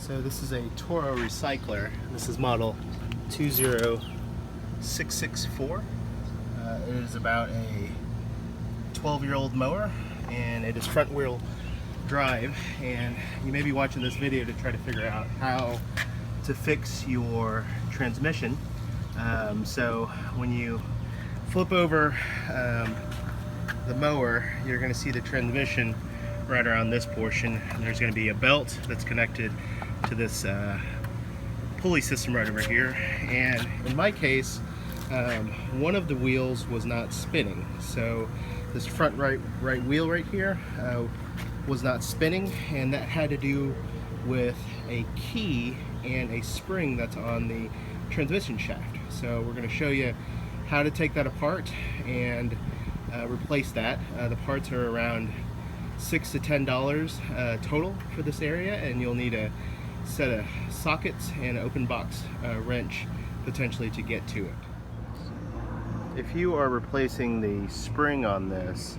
So this is a Toro recycler. This is model 20664. It is about a 12-year-old mower, and it is front wheel drive, and you may be watching this video to try to figure out how to fix your transmission. So when you flip over the mower, you're going to see the transmission right around this portion, and there's going to be a belt that's connected to this pulley system right over here. And in my case, one of the wheels was not spinning, so this front right wheel right here was not spinning, and that had to do with a key and a spring that's on the transmission shaft. So we're going to show you how to take that apart and replace that. The parts are around $6 to $10 total for this area, and you'll need a set of sockets and an open box wrench potentially to get to it. If you are replacing the spring on this,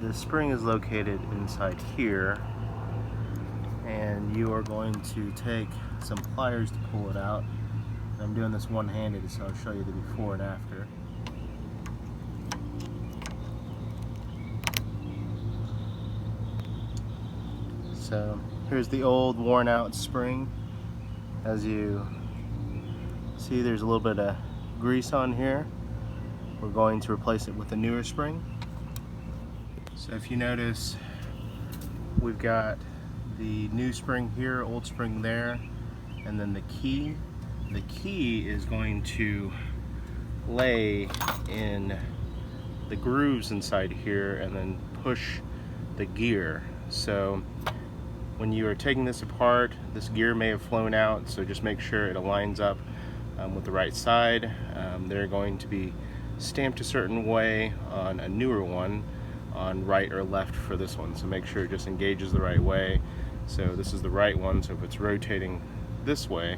the spring is located inside here, and you are going to take some pliers to pull it out. I'm doing this one-handed, so I'll show you the before and after. So here's the old worn out spring. As you see, there's a little bit of grease on here. We're going to replace it with a newer spring. So if you notice, we've got the new spring here, old spring there, and then the key. The key is going to lay in the grooves inside here and then push the gear. So when you are taking this apart, this gear may have flown out, so just make sure it aligns up with the right side. They're going to be stamped a certain way on a newer one, on right or left for this one, so make sure it just engages the right way. So this is the right one, so if it's rotating this way,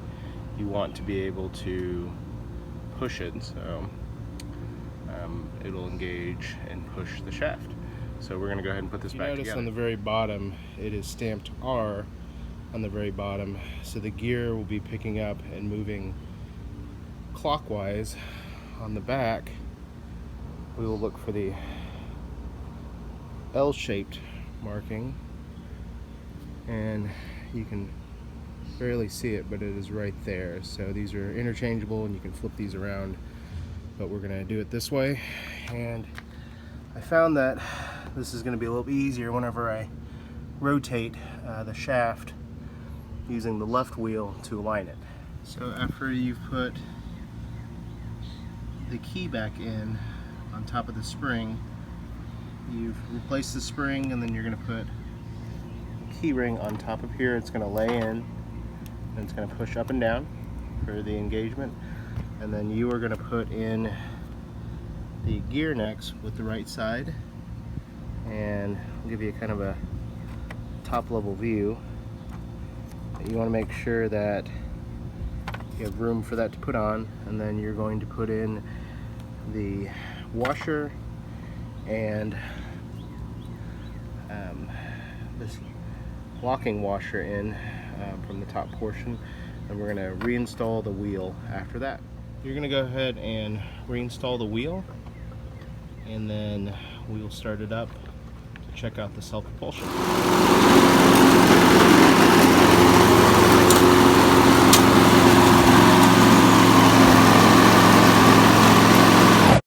you want to be able to push it, so it'll engage and push the shaft. So we're going to go ahead and put this back together. Notice on the very bottom it is stamped R on the very bottom, so the gear will be picking up and moving clockwise. On the back we will look for the L-shaped marking, and you can barely see it, but it is right there. So these are interchangeable and you can flip these around, but we're going to do it this way. And I found that this is going to be a little easier whenever I rotate the shaft using the left wheel to align it. So after you've put the key back in on top of the spring, you've replaced the spring, and then you're going to put the key ring on top of here. It's going to lay in, and it's going to push up and down for the engagement, and then you are going to put in the gear next with the right side, and I'll give you kind of a top level view. You want to make sure that you have room for that to put on, and then you're going to put in the washer and this locking washer in from the top portion, and we're going to reinstall the wheel after that. You're going to go ahead and reinstall the wheel, and then we'll start it up to check out the self propulsion.